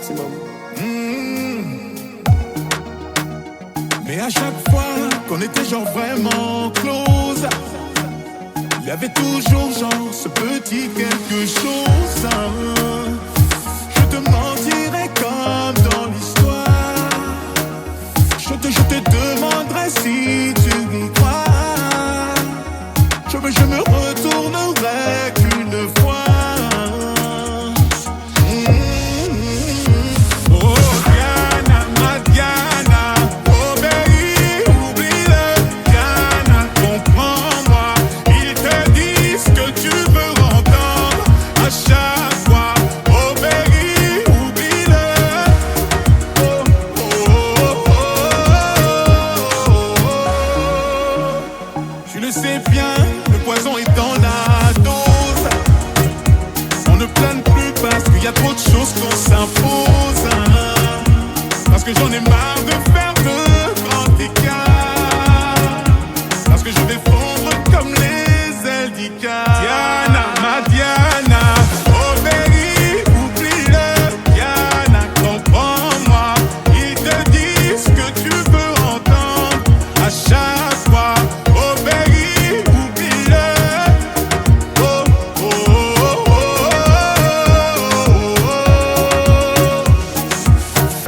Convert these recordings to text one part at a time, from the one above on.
maximum. Mais à chaque fois qu'on était genre vraiment close, il y avait toujours genre ce petit quelque chose. Je te mentirais comme dans l'histoire. Je te demanderais si tu y crois. Je me retournerai qu'une fois. Oh Diana, ma Diana, oh baby, oublie-le. Diana, comprends-moi, ils te disent que tu veux entendre à chaque fois. Oh baby, oublie-le. Oh, oh, oh, oh. Tu le sais bien, le poison est dans la dose. On ne plane plus parce qu'il y a trop de choses qu'on s'impose. Parce que j'en ai marre de faire de grands écarts. Parce que je vais fondre comme les ailes d'Icar. Diana, ma Diana, oh baby, oublie-le. Diana, comprends-moi, ils te disent que tu veux entendre à chaque fois. Oh baby, oublie-le. Oh, oh, oh, oh, oh, oh.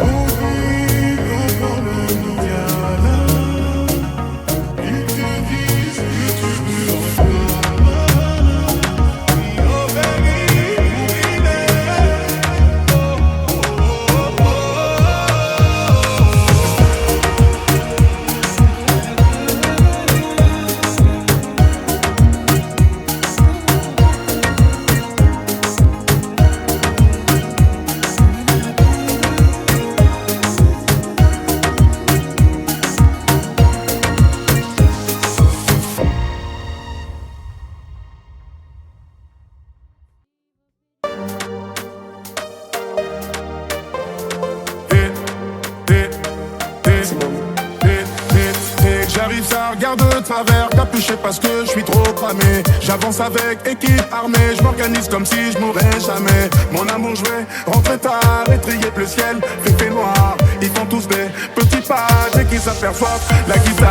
Oublie, comprends-le, Diana. Ils te disent que tu veux entendre. Oh baby, oublie-le. Oh, oh, oh, oh, J'arrive, ça regarde de travers, capuché parce que je suis trop cramé. J'avance avec équipe armée, je m'organise comme si je mourrais jamais. Mon amour, je vais rentrer tard, étrier le ciel, fait noir. Ils font tous des petits pas dès qu'ils s'aperçoivent la guitare.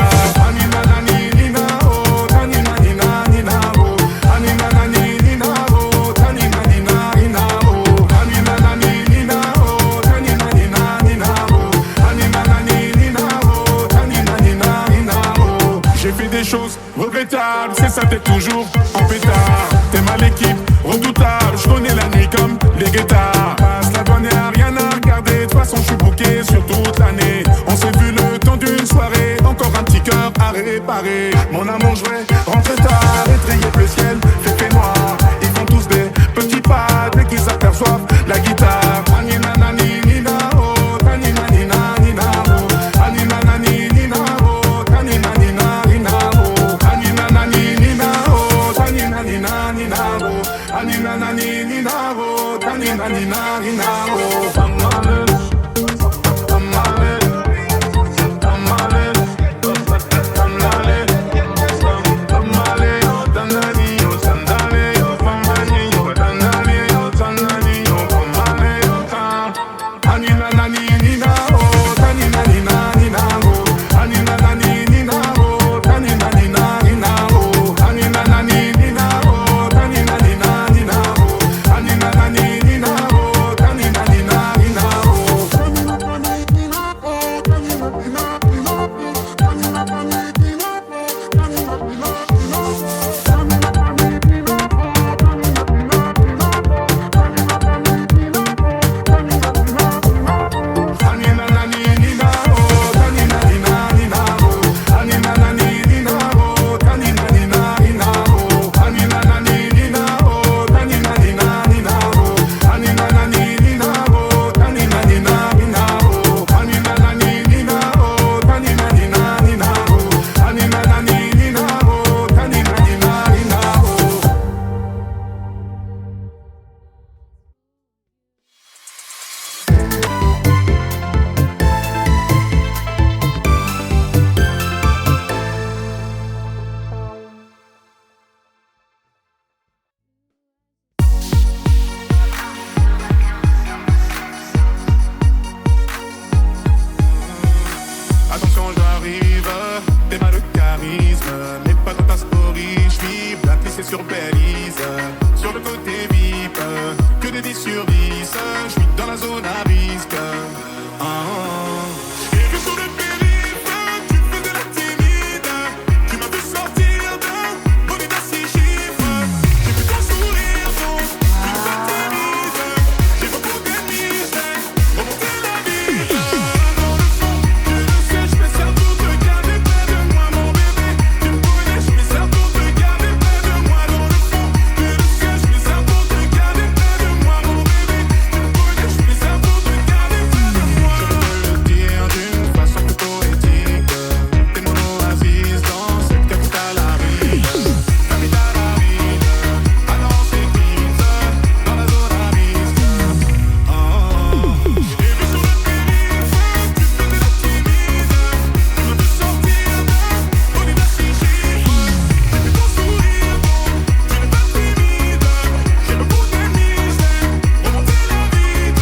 Anina nani nina oh, tanina nina nina oh, anina nani nina oh, tanina nina nina oh, anina nani nina oh, tanina nina nina oh, anina nani nina oh, tanina nina nina oh. J'ai fait des choses regrettables, c'est ça, t'es toujours en pétard. T'es mal équipe, redoutable, je connais la nuit comme les guetards. Passe la douane, y'a rien à regarder, de toute façon je suis bouqué sur toute l'année. On s'est vu le temps d'une soirée, encore un petit cœur à réparer. Mon amour, je vais rentrer tard, étrier le ciel, fait noir. Ils font tous des petits pas dès qu'ils s'aperçoivent la guitare. Anina nani nina oh, tanina nina nina oh, anina nani nina oh, tanina nina nina oh, anina nani nina oh, tanina nina nina oh, anina nani nina oh, tanina nina nina oh. Nina, oh. mais pas dans ta story. J'suis blacklist sur Belize, sur le côté VIP, que des 10 sur 10. J'suis dans la zone à risque. J'ai vu sur le périph', tu faisais la timide. Tu m'as vu sortir d'un bonnet à 6 chiffres. J'ai vu ton sourire, donc tu ne t'intimides. J'ai beaucoup d'ennemis, j'ai remonté la ville. Dans le fond, tu le sais, j'fais ça pour te garder près de moi, mon bébé. Tu me connais, j'fais ça pour te garder près de moi. Dans le fond, tu le sais, j'fais ça pour te garder près de moi, mon bébé. Tu me connais, j'fais ça pour te garder près de moi. Je peux le dire d'une façon plus poétique. T'es mon oasis dans cette capitale aride. Capitale aride, à l'ancienne église, dans la zone à risque. J'ai vu sur le périph', tu faisais la timide. Tu m'as vu sortir d'un bonnet à 6 chiffres. J'ai vu ton sourire, donc tu n'es pas timide. J'ai beaucoup d'ennemis, j'ai remonté la ville.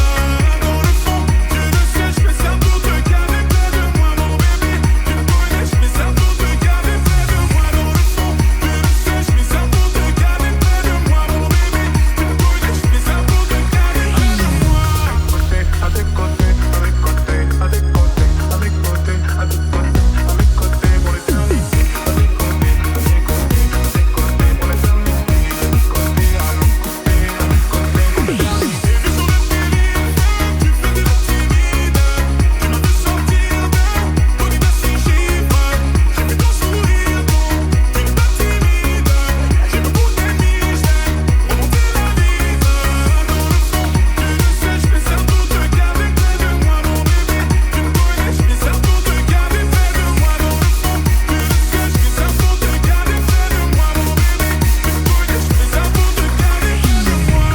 Dans le fond, tu le sais, j'fais ça pour te garder près de moi, mon bébé. Tu me connais, j'fais ça pour te garder près de moi. Dans le fond, tu le sais, j'fais ça pour te garder près de moi, mon bébé. Tu me connais, j'fais ça pour te garder près de moi. À tes côtés, à mes côtés, à tes côtés, à mes côtés, à tes côtés, à mes côtés, pour l'éternité. À tes côtés, à mes côtés, à tes côtés, pour l'éternité. À tes côtés, à mes côtés, à mes côtés, pour l'éternité. J'ai vu sur le périph', tu faisais la timide. Tu m'as vu sortir d'un bonnet à 6 chiffres. J'ai vu ton sourire, donc tu n'es pas timide. J'ai beaucoup d'ennemis, j'ai remonté la ville. Dans le fond, tu le sais, j'fais ça pour te garder près de moi, mon bébé. Tu me connais, j'fais ça pour te garder près de moi. Dans le fond, tu le sais, j'fais ça pour te garder près de moi, mon bébé. Tu me connais, j'fais ça pour te garder près de moi.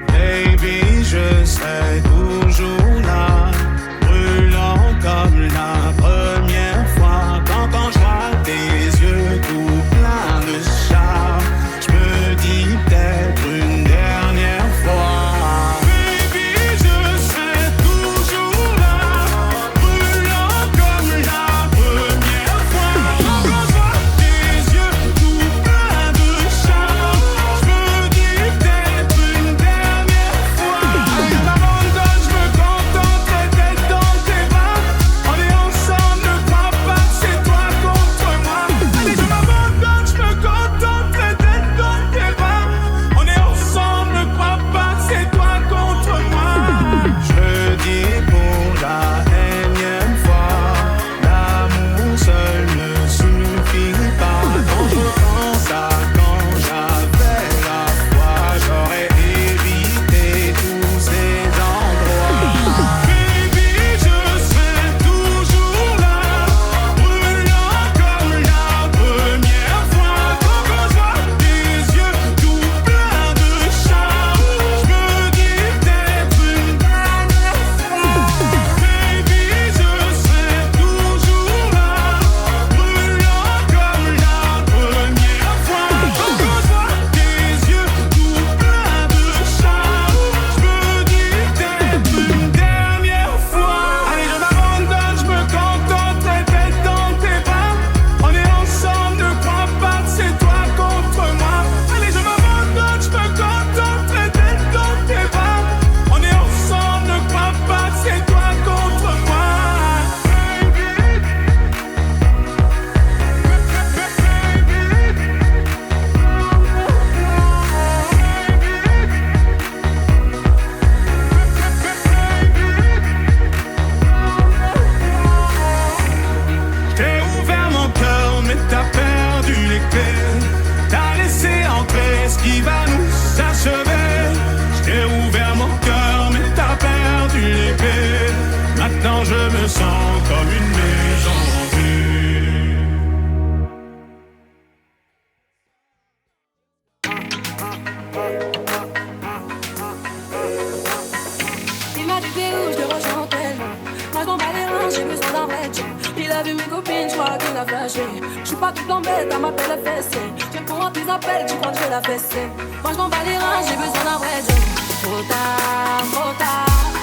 Baby, je serai toujours là, brûlant comme la première fois. Quand je vois tes yeux tout pleins de charme, je me dis peut-être une dernière fois. Baby, je serai toujours là, brûlant comme la première fois. Quand je vois tes yeux tout pleins de charme, je me dis peut-être une dernière fois. J'abandonne, je me contenterai d'être dans tes bras. On est ensemble Il m'a dit t'es où, je te rejoins en tel. Moi je m'en bats les reins, j'ai besoin d'un vrai check. Il a vu mes copines, je crois qu'il a flashé. Je suis pas toute en bête, elle m'appelle la fessée. Je pour un tes appels, tu crois que je vais la fesser. Moi je m'en bats les reins, j'ai besoin d'un vrai check. Trop tard,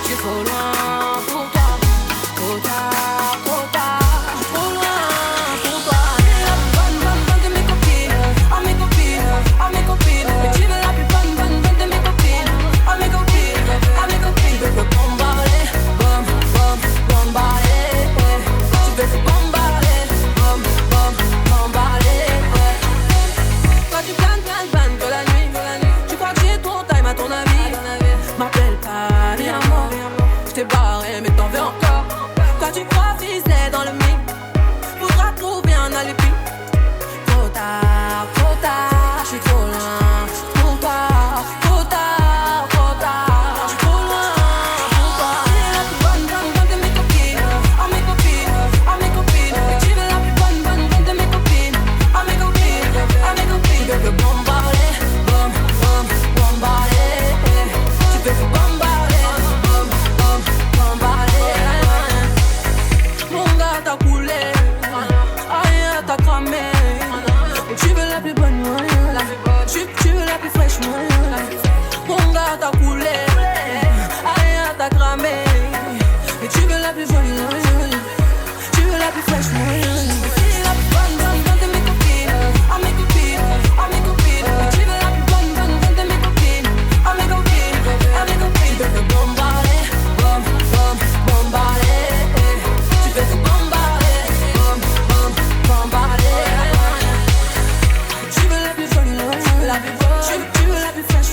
je suis trop loin pour toi. Trop tard, je suis trop loin pour toi. Tu es la plus bonne de mes copines. Oh mes copines, oh mes copines. Mais tu veux la plus bonne de mes copines. Oh mes copines, oh mes copines. Tu veux bombarder, bombarder. Tu veux bombarder, bombarder. Toi tu planes que la nuit. Tu crois que j'ai ton time à ton avis. M'appelle pas, viens moi. Je t'ai barré mais t'en veux encore. Toi tu crois ficeler dans le mic. Faudra trouver un alibi. Trop tard, je suis trop loin. Trop tard, je suis trop loin pour toi. Tu es la plus bonne de mes copines. Oh mes copines, oh mes copines. Mais tu veux la plus bonne de mes copines. Oh mes copines, oh mes copines. Tu veux bombarder, bombarder. Tu veux bombarder, bombarder. Mon gars t'as coulé, aïe t'as cramé. Tu veux la plus bonne, tu veux la plus fraîche, mon gars t'as coulé, aïe t'as cramé. Et tu veux la plus jolie, tu veux la plus fraîche, tu es la plus bonne de mes copines. Oh mes copines, oh mes copines. Tu veux la plus bonne de mes copines. Oh mes copines, oh mes copines. Tu veux bombarder, bombarder. Tu veux bombarder, bombarder. Tu veux la plus jolie, tu veux la plus fraîche,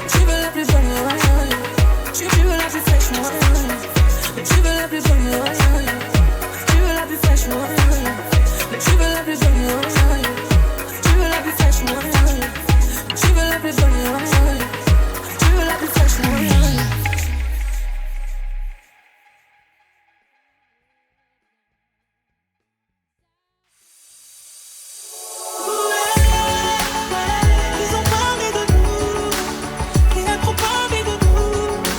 tu veux la plus jolie, tu veux la plus fraîche, tu veux la plus jolie, tu veux la plus fraîche, tu veux la plus jolie, tu veux la plus fraîche, tu veux la plus jolie, tu veux la plus fraîche. Ils ont parlé de nous, il a trop parlé de nous,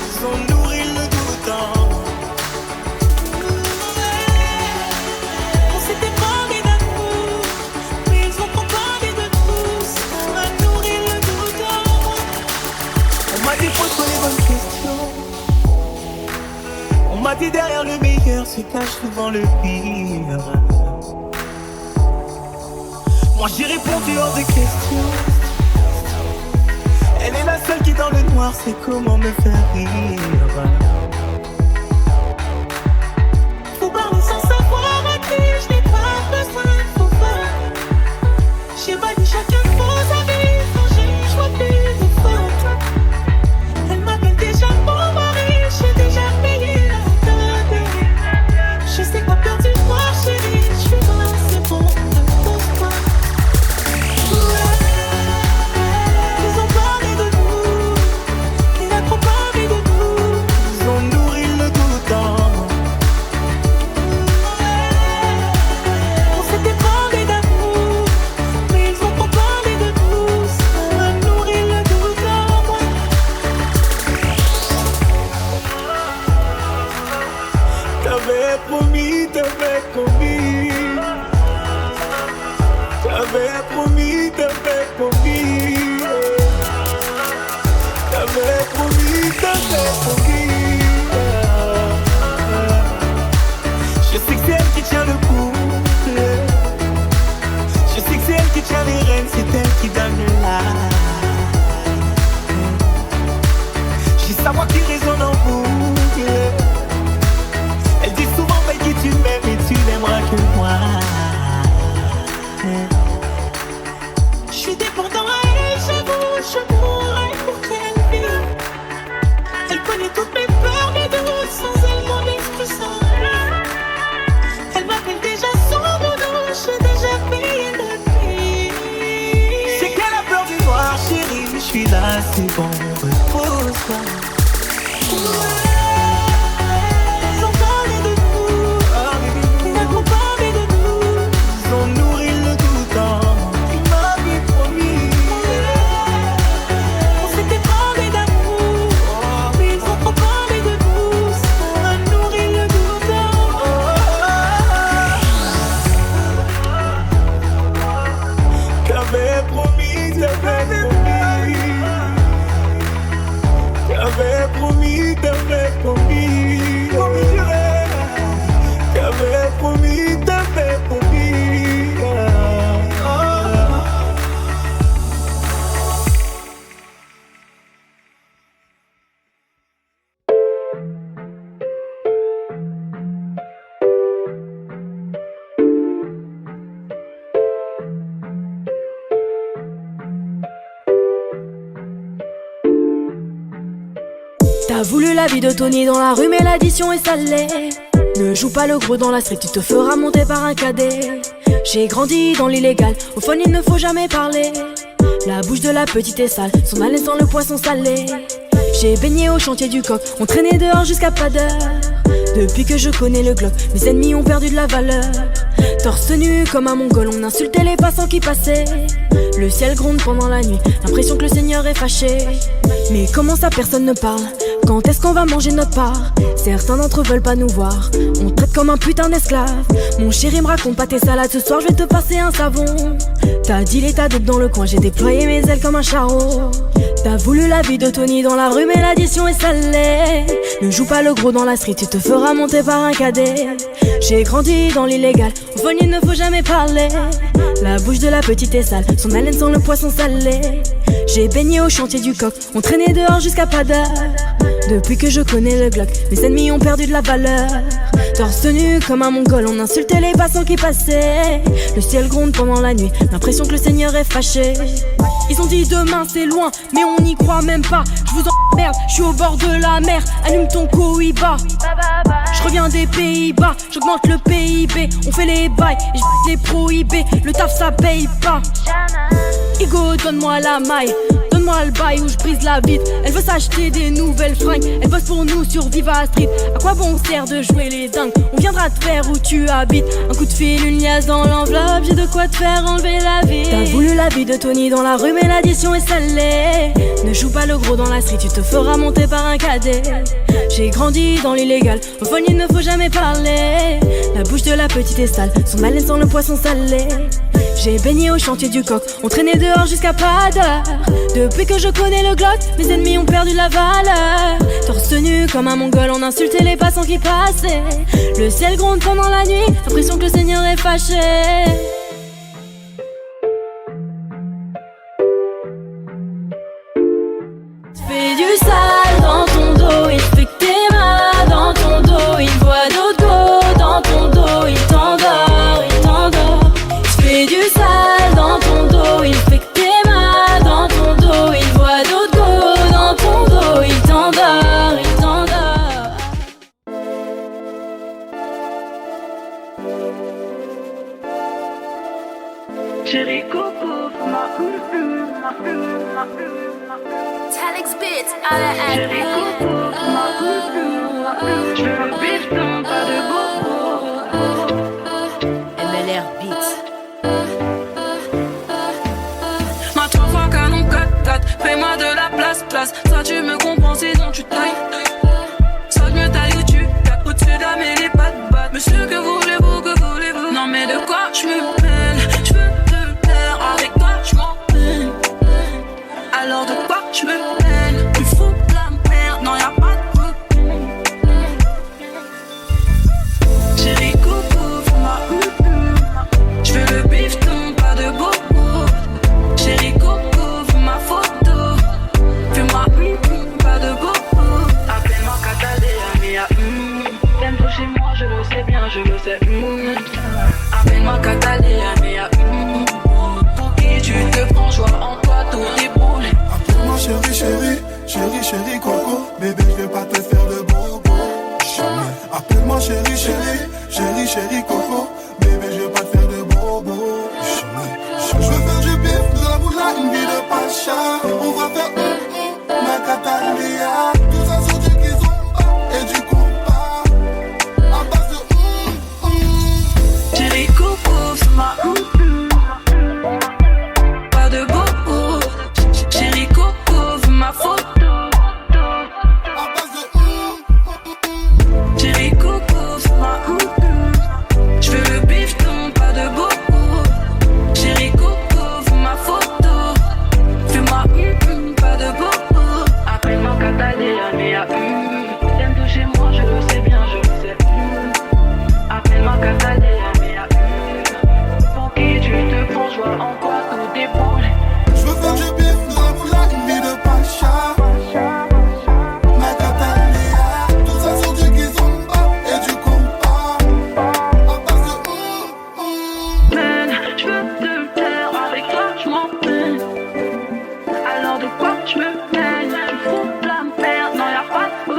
ils ont nourri le doute en moi. On s'était parlé d'amour, mais ils ont trop parlé de nous, ça a nourri le doute en moi. On m'a dit pose-toi les bonnes questions, on m'a dit derrière le meilleur se cache souvent le pire. Moi j'ai répondu hors de question. Elle est la seule qui dans le noir sait comment me faire rire. Faut parler sans savoir à qui je n'ai pas besoin de faux pas. J'ai pas dit chacun de vos avis, quand j'ai choix plus de faute. Elle m'appelle déjà mon mari, j'ai déjà payé la dot. Je sais pas perdre du noir chérie, je suis dans c'est bon, ne pose pas. Ils ont parlé de nous, il a trop parlé de nous, ils ont nourri le doute en moi. On s'était parlé d'amour, mais ils ont trop parlé de nous, ça a nourri le doute en moi. T'avais promis, t'avais promis. T'avais promis, t'avais promis. T'avais promis, t'avais promis. Je sais que c'est elle qui tient le coup. Je sais que c'est elle qui tient les rênes, c'est elle qui donne la. J'ai sa voix qui résonne en boucle. Elle dit souvent, baby, tu m'aimes et tu n'aimeras que moi. Je suis dépendant à elle, j'avoue, je mourrais pour qu'elle vive. Elle connaît toutes mes peurs, mes doutes, sans elle mon esprit s'enlève. Elle m'appelle déjà son doudou, j'ai déjà payé le prix. C'est qu'elle a peur du noir, chérie, je suis là, c'est bon, repose-toi. Ils ont parlé de nous, ils ont parlé de nous, ils ont nourri le doute en moi. Il m'avait promis. T'as voulu la vie de Tony dans la rue, mais l'addition est salée. Ne joue pas le gros dans la street, tu te feras monter par un cadet. J'ai grandi dans l'illégal, au fun il ne faut jamais parler. La bouche de la petite est sale, son haleine sent le poisson salé. J'ai baigné au chantier du coq, on traînait dehors jusqu'à pas d'heure. Depuis que je connais le Glock, mes ennemis ont perdu de la valeur. Torse nu comme un mongol, on insultait les passants qui passaient. Le ciel gronde pendant la nuit, l'impression que le Seigneur est fâché. Mais comment ça personne ne parle? Quand est-ce qu'on va manger notre part? Certains d'entre eux veulent pas nous voir, on te traite comme un putain d'esclave. Mon chéri me raconte pas tes salades, ce soir je vais te passer un savon. T'as dit l'état d'être dans le coin, j'ai déployé mes ailes comme un charreau. T'as voulu la vie de Tony dans la rue, mais l'addition est salée. Ne joue pas le gros dans la street, tu te feras monter par un cadet. J'ai grandi dans l'illégal, au fun il ne faut jamais parler. La bouche de la petite est sale, son haleine sent le poisson salé. J'ai baigné au chantier du coq, on traînait dehors jusqu'à pas d'heure. Depuis que je connais le Glock, mes ennemis ont perdu de la valeur. Torse nu comme un mongol, on insultait les passants qui passaient. Le ciel gronde pendant la nuit, l'impression que le Seigneur est fâché. Ils ont dit demain c'est loin, mais on n'y croit même pas. Je vous emmerde, je suis au bord de la mer. Allume ton Cohiba. Je reviens des Pays-Bas, j'augmente le PIB. On fait les bails et je les prohibés. Le taf ça paye pas. Igo, donne-moi la maille, donne-moi le bail où je brise la vitre. Elle veut s'acheter des nouvelles fringues, elle bosse pour nous sur Viva Street. À quoi bon sert de jouer les dingues? On viendra te faire où tu habites. Un coup de fil, une liasse dans l'enveloppe, j'ai de quoi te faire enlever la vie. T'as voulu la vie de Tony dans la rue, mais l'addition est salée. Ne joue pas le gros dans la street, tu te feras monter par un cadet. J'ai grandi dans l'illégal, au fun il ne faut jamais parler. La bouche de la petite est sale, son haleine sent le poisson salé. J'ai baigné au chantier du coq, on traînait dehors jusqu'à pas d'heure. Depuis que je connais le Glock, mes ennemis ont perdu la valeur. Torse nu comme un mongol, on insultait les passants qui passaient. Le ciel gronde pendant la nuit, l'impression que le Seigneur est fâché. Fais du sale dans ton dos, il fait que t'es mal dans ton dos. Il voit d'autres go dans ton dos, il t'endort, il t'endort. Fais du sale dans ton dos, il fait que t'es mal dans ton dos. Il voit d'autres go dans ton dos, il t'endort, il t'endort. Chérie Coco, ma Talix Beats à la haine. Chérie Coco, je veux le bifton, pas de bobo. MLR Beats. Ma 3 fois canon 4-4, fais-moi de la place. Ça tu me comprends, sinon tu tailles. Soit je me taille ou tu tapes au-dessus de la mêlée, pas de batte. Monsieur, que voulez-vous? Non mais de quoi je me mêle? Je veux te taire, avec toi je m'en mêle. Alors de quoi je me mêle? Tu fous de la merde, non y'a pas de problème. Chérie Coco, fais-moi je veux le bifton, pas de bobo. Chérie Coco, fais ma photo. Fais-moi pas de bobo. Appelle-moi Catalina, mais t'aimes toucher moi, je le sais bien, je le sais. Appelle-moi Catalina, mais pour qui tu te prends, joie en toi, tout déboule. Appelle-moi chérie Coco. Bébé, je vais pas te faire de bobo. Jamais. Appelle-moi chérie Coco. Bébé, je vais pas te faire de bobo. Jamais. Je veux faire du bif, de la moula, une vie de pacha. On va faire ma Catalina. Tout ça sur du kizomba et du compas. À base de Chérie Coco, c'est ma pas de bobo. Chérie Coco, fais ma photo. à base de Chérie Coco, c'est ma je veux le bifton, pas de bobo. Chérie Coco, fais ma photo. Fais-moi pas de bobo. Appelle-moi Catalina, mais t'aimes toucher moi, je le sais bien, je le sais. Appelle-moi Catalina, mais pour qui tu te prends, joie en quoi tout déboule. je veux faire du bif, de la moula, une vie de pacha. Ma Catalina. Tout ça sur du kizomba et du compas. À base de Je veux te taire, avec toi je m'en mêle. Alors de quoi je me mêle? Tu fous de la merde, non y'a pas de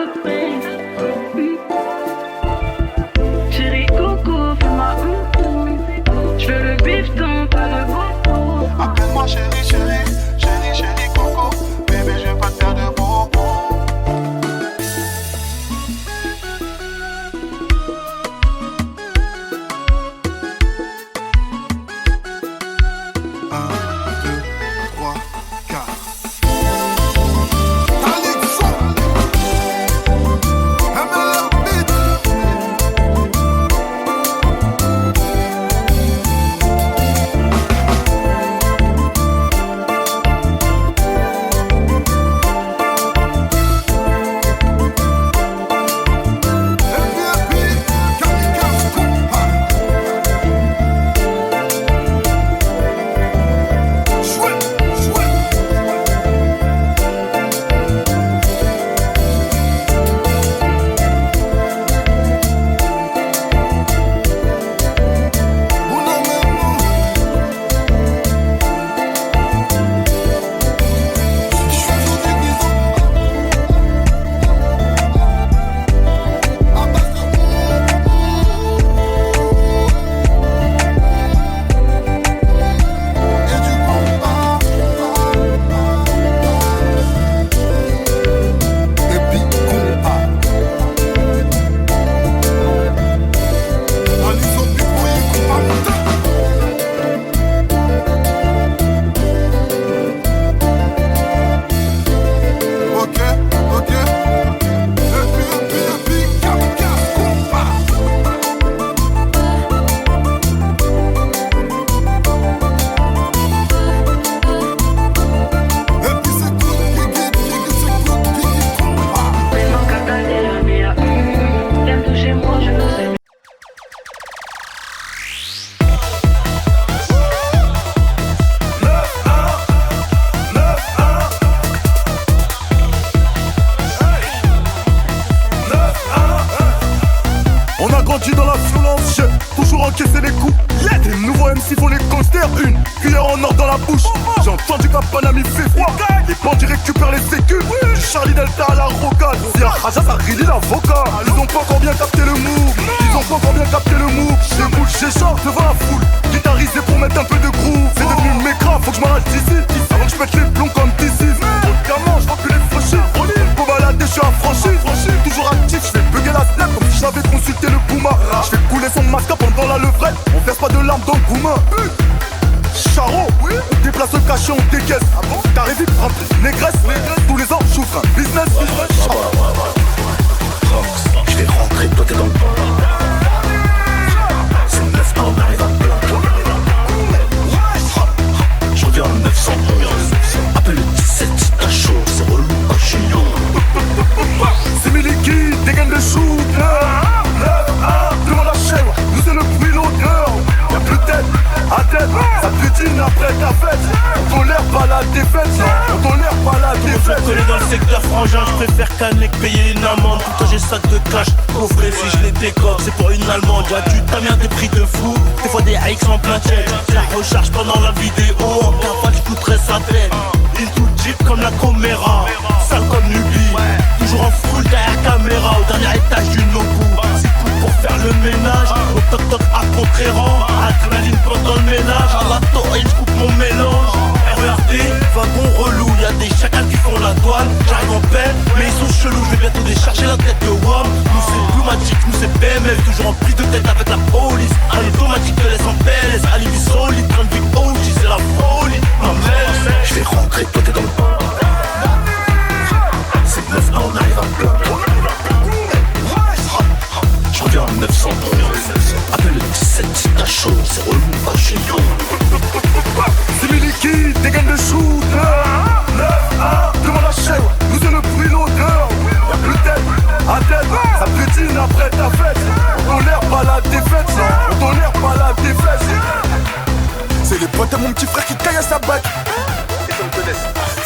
encaisser les coups. Les nouveaux MC font les coasters, une cuillère en or dans la bouche. J'ai entendu qu'un Panami fait froid. Les bandits récupèrent les sécus. Du Charlie Delta à la rocade. Si un Raja ça relie l'avocat. Ils ont pas encore bien capté le move. Ils ont pas encore bien capté le move. J'écoute, j'échange devant la foule. Guitarisé pour mettre un peu de groove. C'est devenu mécra, faut que je m'arrête d'ici. Avant que je pète les plombs comme d'ici. Autrement, je vois que les fauchis. Pour balader, je suis affranchi. Toujours actif, je fais bugger la snap comme si j'avais consulté le Puma. Je fais couler son masque pendant la levrette. On verse pas de larmes dans le Gouma. Charo, on déplace le cachet, on décaisse. T'arrives vite rempli, négresse. Tous les ans, j'ouvre un business. Je vais rentrer, toi t'es dans le banc. C'est 9 ans, on arrive à plein. Je reviens en 911. Appelle le 17 si t'as chaud, c'est relou quand je suis young. C'est Miliki, dégaine le shooter. 9-1, devant la chaîne, nous c'est le bruit, l'odeur. Y'a plus de tête, à tête, ça piétine après ta fête. On tolère pas la défaite, on tolère pas la défaite. Je connais dans le secteur frangin, je préfère canner que payer une amende. Putain j'ai sac de cash, coffret si je les décope. C'est pour une allemande, y'a du tamien des prix de fou. Des fois des X en plein check. La recharge pendant la vidéo, en cavale j'coûterais sa tête. Une toute jeep comme la Comera, sale comme Nubi. Toujours en full derrière caméra, au dernier étage du Nobu. C'est tout pour faire le ménage, au toc toc à Contréran. Adrénaline pendant le ménage, à la torride j'coupe mon mélange. RERD, wagon relou, y'a des chacals qui font la douane. J'arrive en peine, mais ils sont chelous, je vais bientôt décharger la tête de WAM. Nous c'est Blue Magic, nous c'est BMF, toujours en prise de tête avec la police. Un automatique te laisse en PLS, alibi solide, train de vie OG, c'est la folie. Ma mère, je vais rentrer, toi t'es dans le banc. C'est 9 ans, on arrive à plein. Je reviens en 911. Appelle le 17 si t'as chaud, c'est relou quand je suis young. C'est Miliki, dégaine le shooter. 9-1, devant la chaîne, nous c'est le bruit, l'odeur. Y'a plus de tête, à tête, ça piétine après ta fête. On tolère pas la défaite, on tolère pas la défaite. C'est les potes à mon petit frère qui taille à sa bague.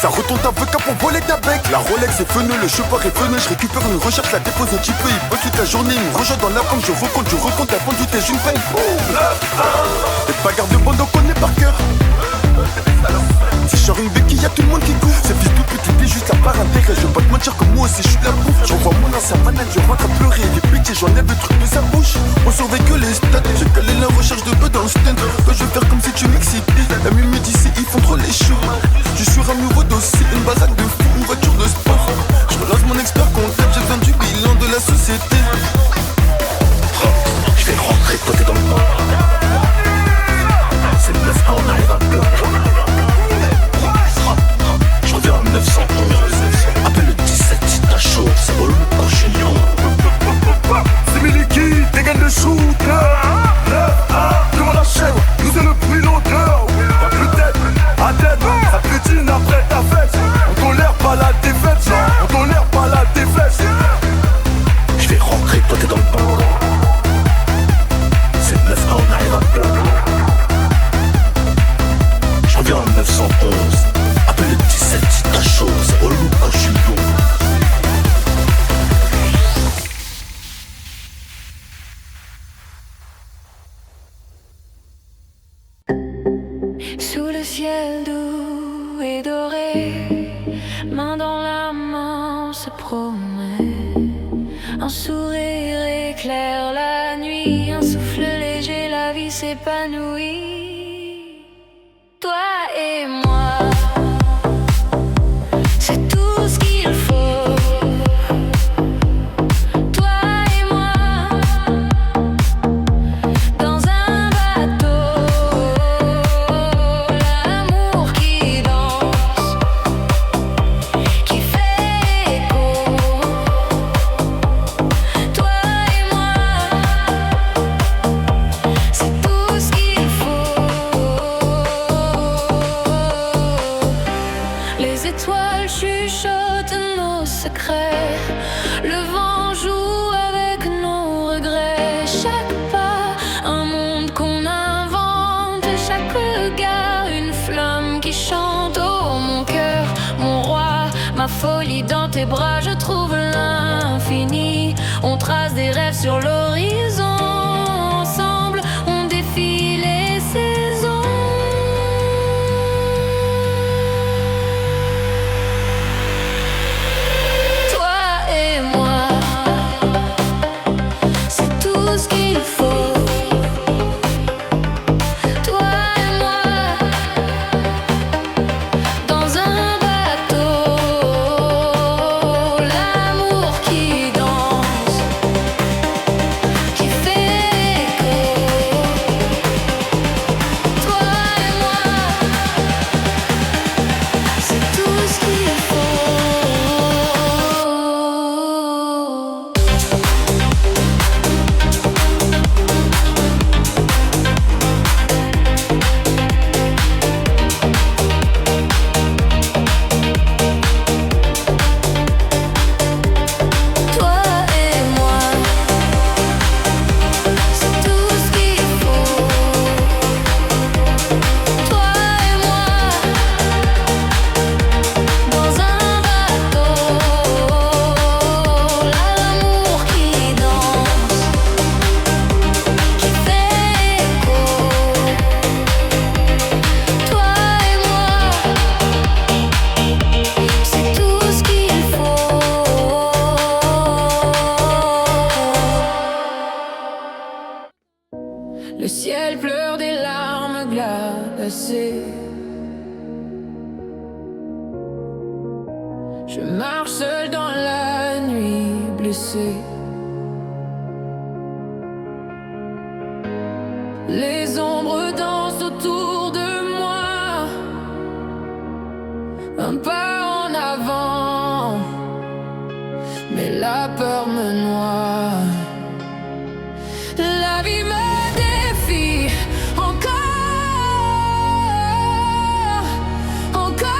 Ça retourne un vodka pour voler ta bec. La Rolex est feneux, le chauffeur est feneux. Je récupère une recherche, la dépose un petit peu. Il bosse toute la journée, il me rejoint dans la pompe. Je recompte, avant tout est une faille. Les bagarres de bande on connaît par cœur. Si je sors une béquille, y'a tout le monde qui court. C'est fils tout petit, t'es juste la part intégrée. Je veux pas te mentir que moi aussi je suis de la bouffe. J'envoie mon ancien manette, je rentre à pleurer. Les pitiés, j'enlève le truc de sa bouche. On surveille que les stats. J'ai calé la recherche de bœufs dans le stand. Toi je vais faire comme si tu m'excitais. La mule me dit si ils font trop les choux. Je suis un nouveau dossier, une baraque de fou, une voiture de sport. Je relance mon expert comptable, j'ai besoin du bilan de la société. Je vais rentrer, toi t'es dans le banc. C'est 9 ans, on arrive à plein. Je reviens en 911. Appelle le 17 si t'as chaud, c'est relou quand je suis young. C'est Miliki, dégaine le shooter. 9-1, devant la chaîne, nous c'est le bruit, l'odeur. Y'a plus de tête, à tête, ça piétine après ta fête. On tolère pas la défaite, on tolère pas la défaite. Je vais rentrer, toi t'es dans le banc. C'est 9 ans, on arrive à plein. Je reviens en 911. Appelle le 17 si t'as chaud, c'est relou quand je suis young. Sous le ciel doux et doré, main dans la main, on se promet. Un sourire éclaire la nuit, un souffle léger, la vie s'épanouit. Toi et moi, c'est tout ce qu'il faut. Toi et moi, dans un bateau, l'amour qui danse, qui fait écho. Toi et moi, c'est tout ce qu'il faut. Les étoiles chuchotent nos secrets, le vent joue avec nos regrets. Chaque pas, un monde qu'on invente, chaque regard, une flamme qui chante. Oh mon cœur, mon roi, ma folie dans tes bras, je trouve l'infini. On trace des rêves sur l'horizon, ensemble, on Je marche seul dans la nuit, blessé. Les ombres dansent autour de moi, un pas en avant, mais la peur me noie. La vie me défie encore, encore,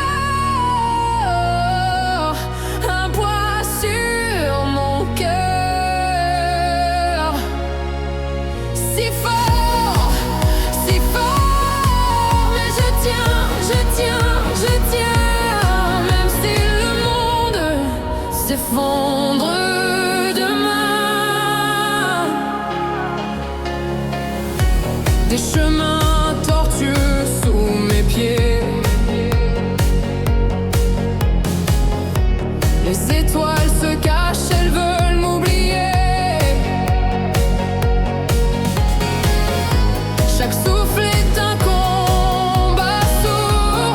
un poids sur mon cœur. Si fort, mais je tiens, même si le monde s'effondre demain. Des chemins tortueux sous mes pieds, les étoiles se cachent, elles veulent m'oublier. Chaque souffle est un combat sourd,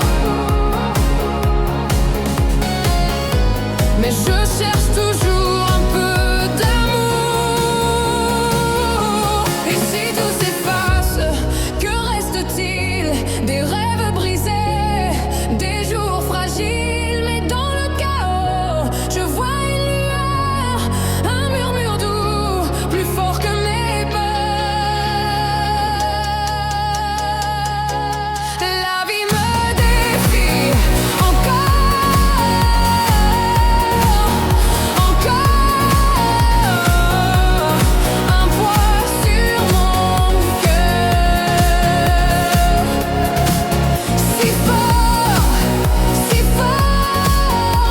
mais je cherche toujours un peu d'amour. Et si tout s'efface, que reste-t-il? Des rêves brisés, des jours fragiles, mais dans le chaos, je vois une lueur, un murmure doux, plus fort que mes peurs. La vie me défie encore, un poids sur mon cœur. Si fort,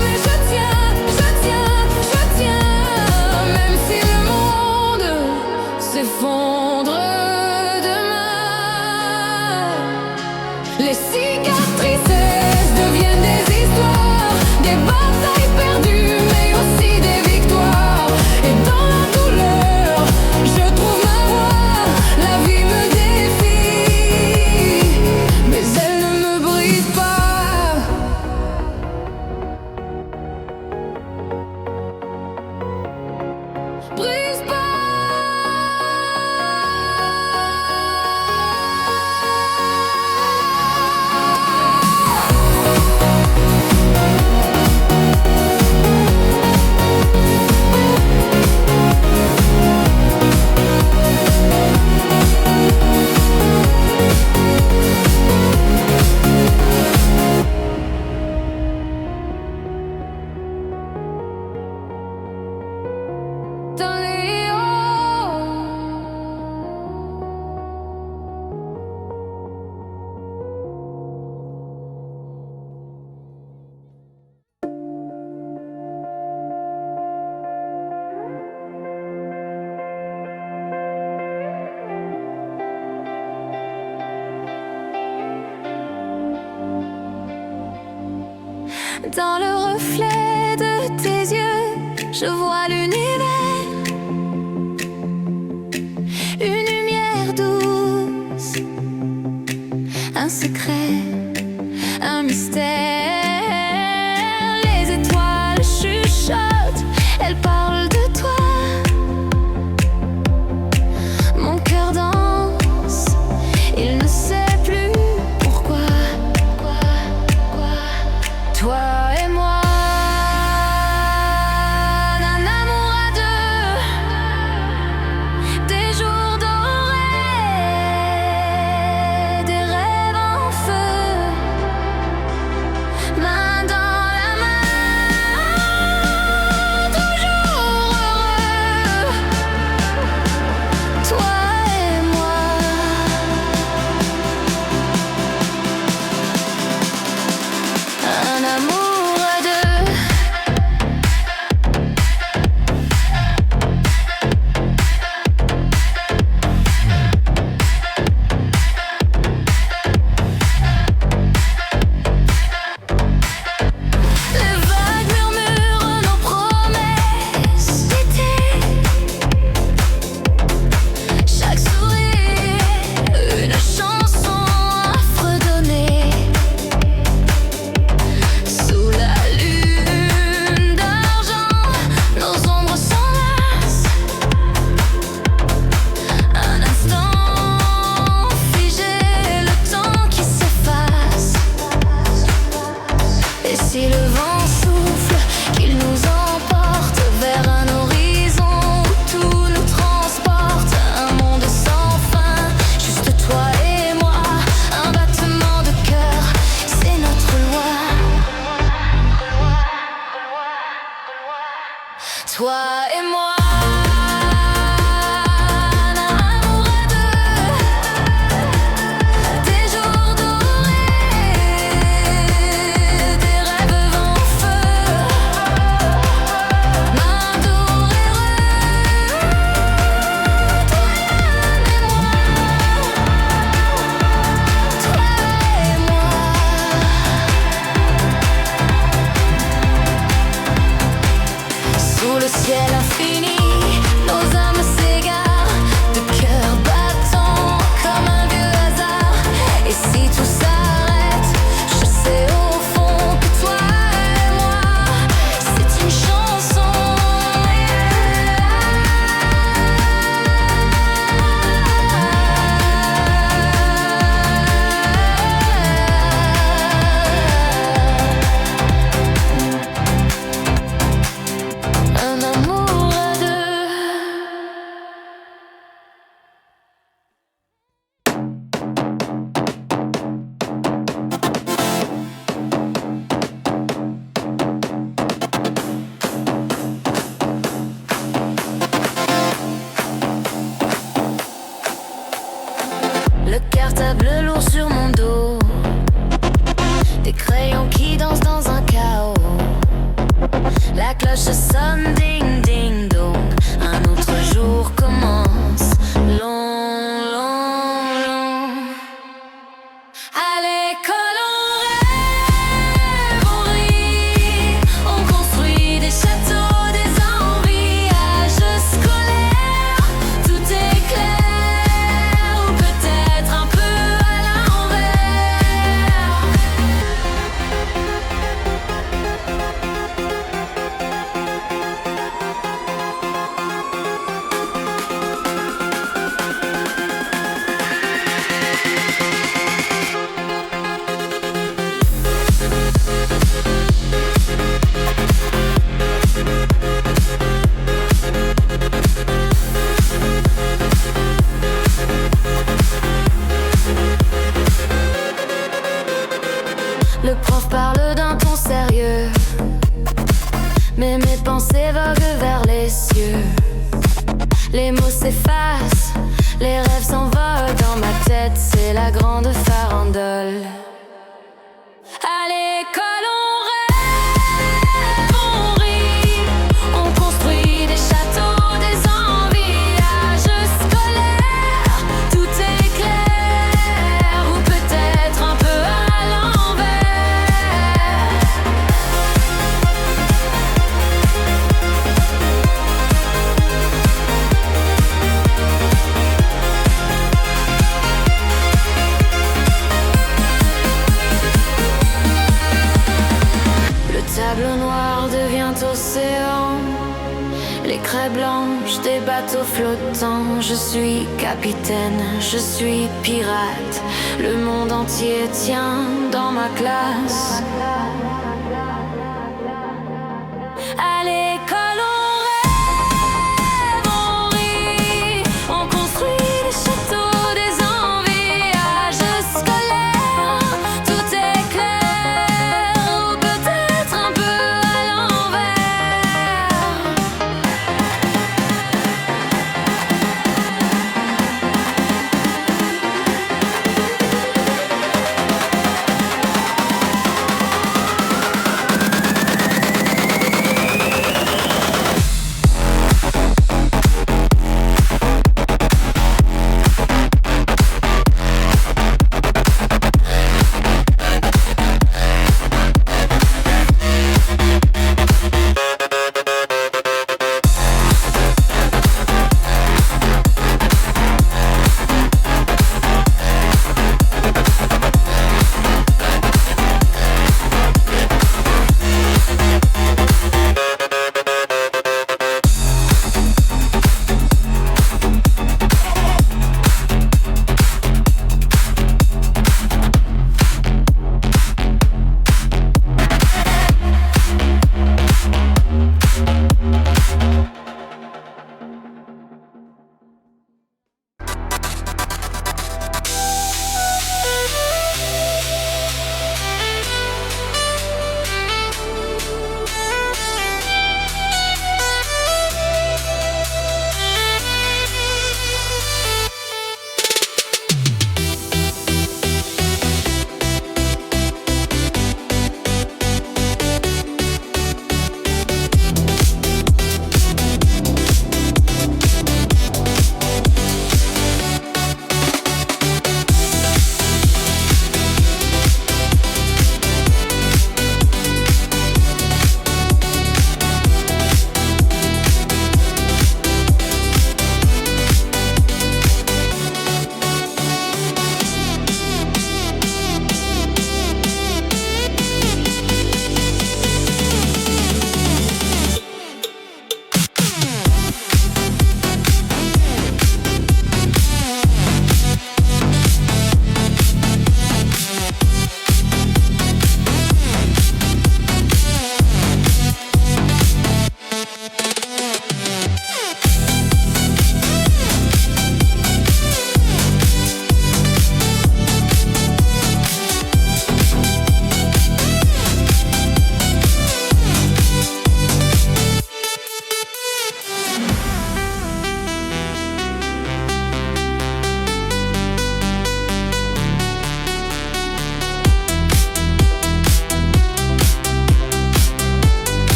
mais je tiens, même si le monde s'effondre demain. Les cicatrices deviennent des histoires, des batailles perdues, mais aussi des victoires. Et dans la douleur, je trouve ma voie. La vie me défie, mais elle ne me brise pas. Brise pas. Dans les hauts. Dans le reflet de tes yeux, je vois l'univers, une lumière douce, un secret, un mystère. Les étoiles chuchotent, elles parlent de toi. Mon cœur danse, il ne sait plus pourquoi. Toi et moi, d'un amour à deux, Si le vent souffle, qu'il nous emporte vers un horizon où tout nous transporte. Un monde sans fin, juste toi et moi. Un battement de cœur, c'est notre loi. Toi et moi. Ciel infini, nos âmes s'égarent, de cœur battant comme un vieux hasard. Et si tout s'arrête, je sais au fond que toi et moi, c'est une chanson. Un amour à deux. Le cartable lourd sur mon dos, des crayons qui dansent dans un chaos. La cloche sonne, ding ding dong. Un autre jour commence, long, long, long. À l'école on rêve, on rit, on construit des châteaux, des envies. Âge scolaire, tout est clair, ou peut-être un peu à l'envers. Le prof parle d'un ton sérieux, mais mes pensées voguent vers les cieux. Les mots s'effacent, les rêves s'envolent dans ma tête, c'est la grande farandole. À l'école on rêve, on rit, on construit des châteaux, des envies. Âge scolaire, tout est clair, ou peut-être un peu à l'envers. Le tableau noir devient océan, les craies blanches des bateaux flottants. Je suis capitaine, je suis pirate, le monde entier tient dans ma classe. À l'école on rêve, on rit, on construit des châteaux, des envies. Âge scolaire, tout est clair, ou peut-être un peu à l'envers.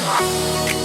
Bye.